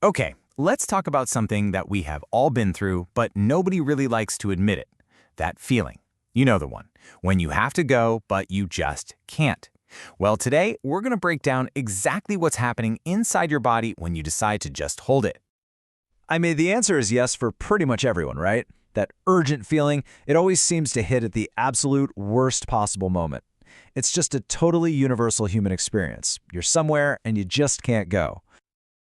Okay, let's talk about something that we have all been through, but nobody really likes to admit it. That feeling. You know the one. When you have to go, but you just can't. Well, today, we're going to break down exactly what's happening inside your body when you decide to just hold it. I mean, the answer is yes for pretty much everyone, right? That urgent feeling, it always seems to hit at the absolute worst possible moment. It's just a totally universal human experience. You're somewhere and you just can't go.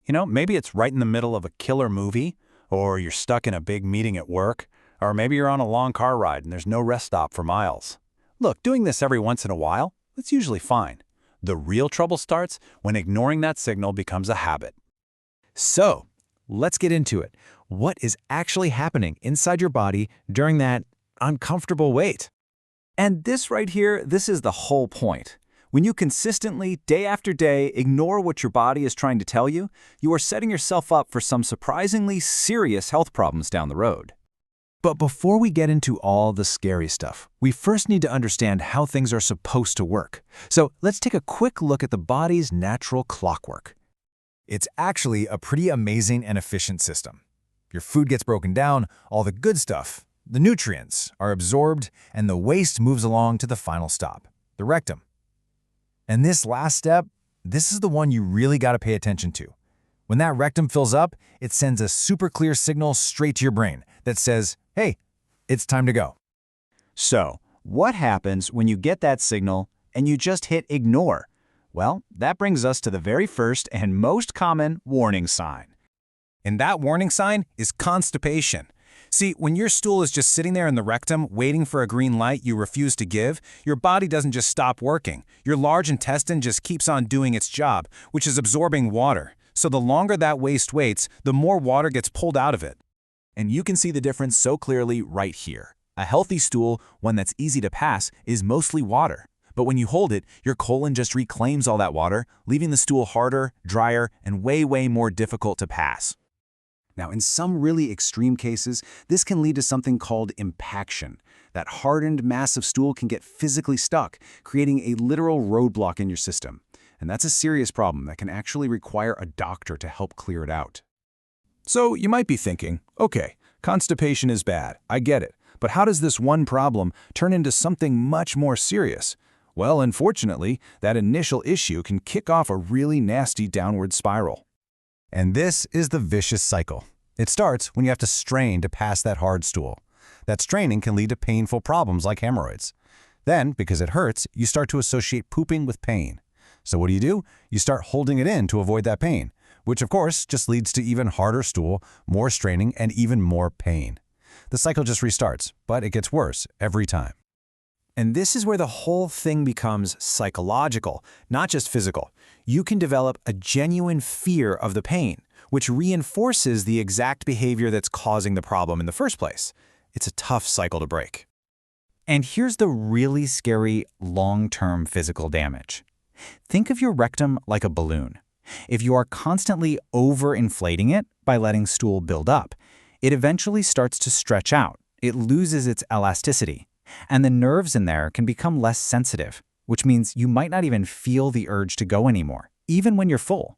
Maybe it's right in the middle of a killer movie, or you're stuck in a big meeting at work, or maybe you're on a long car ride and there's no rest stop for miles. Look, doing this every once in a while, that's usually fine. The real trouble starts when ignoring that signal becomes a habit. So, let's get into it. What is actually happening inside your body during that uncomfortable wait? And this right here, this is the whole point. When you consistently, day after day, ignore what your body is trying to tell you, you are setting yourself up for some surprisingly serious health problems down the road. But before we get into all the scary stuff, we first need to understand how things are supposed to work. So let's take a quick look at the body's natural clockwork. It's actually a pretty amazing and efficient system. Your food gets broken down, all the good stuff, the nutrients, are absorbed, and the waste moves along to the final stop, the rectum. And this last step, this is the one you really got to pay attention to. When that rectum fills up, it sends a super clear signal straight to your brain that says, hey, it's time to go. So, what happens when you get that signal and you just hit ignore? Well, that brings us to the very first and most common warning sign. And that warning sign is constipation. See, when your stool is just sitting there in the rectum waiting for a green light you refuse to give, your body doesn't just stop working. Your large intestine just keeps on doing its job, which is absorbing water. So the longer that waste waits, the more water gets pulled out of it. And you can see the difference so clearly right here. A healthy stool, one that's easy to pass, is mostly water. But when you hold it, your colon just reclaims all that water, leaving the stool harder, drier, and way more difficult to pass. Now, in some really extreme cases, this can lead to something called impaction. That hardened mass of stool can get physically stuck, creating a literal roadblock in your system. And that's a serious problem that can actually require a doctor to help clear it out. So you might be thinking, okay, constipation is bad, I get it. But how does this one problem turn into something much more serious? Well, unfortunately, that initial issue can kick off a really nasty downward spiral. And this is the vicious cycle. It starts when you have to strain to pass that hard stool. That straining can lead to painful problems like hemorrhoids. Then, because it hurts, you start to associate pooping with pain. So what do? You start holding it in to avoid that pain, which of course just leads to even harder stool, more straining, and even more pain. The cycle just restarts, but it gets worse every time. And this is where the whole thing becomes psychological, not just physical. You can develop a genuine fear of the pain, which reinforces the exact behavior that's causing the problem in the first place. It's a tough cycle to break. And here's the really scary long-term physical damage. Think of your rectum like a balloon. If you are constantly overinflating it by letting stool build up, it eventually starts to stretch out. It loses its elasticity. And the nerves in there can become less sensitive, which means you might not even feel the urge to go anymore, even when you're full.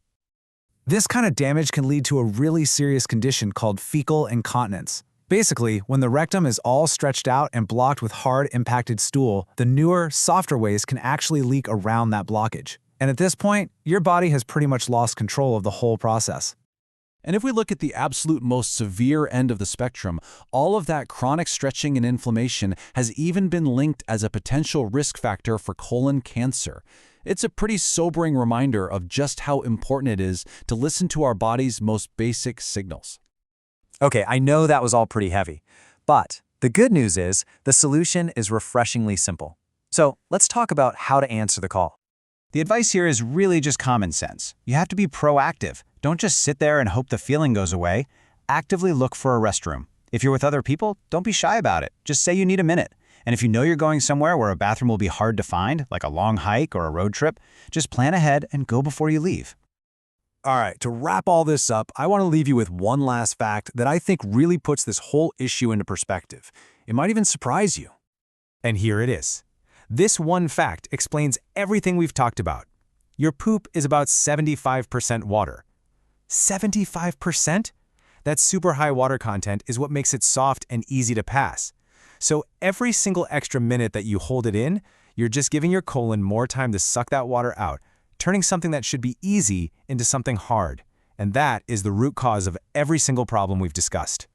This kind of damage can lead to a really serious condition called fecal incontinence. Basically, when the rectum is all stretched out and blocked with hard, impacted stool, the newer, softer ways can actually leak around that blockage. And at this point, your body has pretty much lost control of the whole process. And if we look at the absolute most severe end of the spectrum, all of that chronic stretching and inflammation has even been linked as a potential risk factor for colon cancer. It's a pretty sobering reminder of just how important it is to listen to our body's most basic signals. Okay, I know that was all pretty heavy, but the good news is the solution is refreshingly simple. So let's talk about how to answer the call. The advice here is really just common sense. You have to be proactive. Don't just sit there and hope the feeling goes away. Actively look for a restroom. If you're with other people, don't be shy about it. Just say you need a minute. And if you know you're going somewhere where a bathroom will be hard to find, like a long hike or a road trip, just plan ahead and go before you leave. All right, to wrap all this up, I want to leave you with one last fact that I think really puts this whole issue into perspective. It might even surprise you. And here it is. This one fact explains everything we've talked about. Your poop is about 75% water. 75%? That super high water content is what makes it soft and easy to pass. So every single extra minute that you hold it in, you're just giving your colon more time to suck that water out, turning something that should be easy into something hard. And that is the root cause of every single problem we've discussed.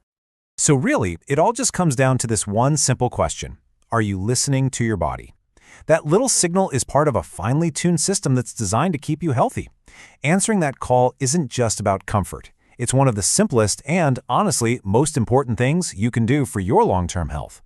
So really, it all just comes down to this one simple question. Are you listening to your body? That little signal is part of a finely tuned system that's designed to keep you healthy. Answering that call isn't just about comfort. It's one of the simplest and, honestly, most important things you can do for your long-term health.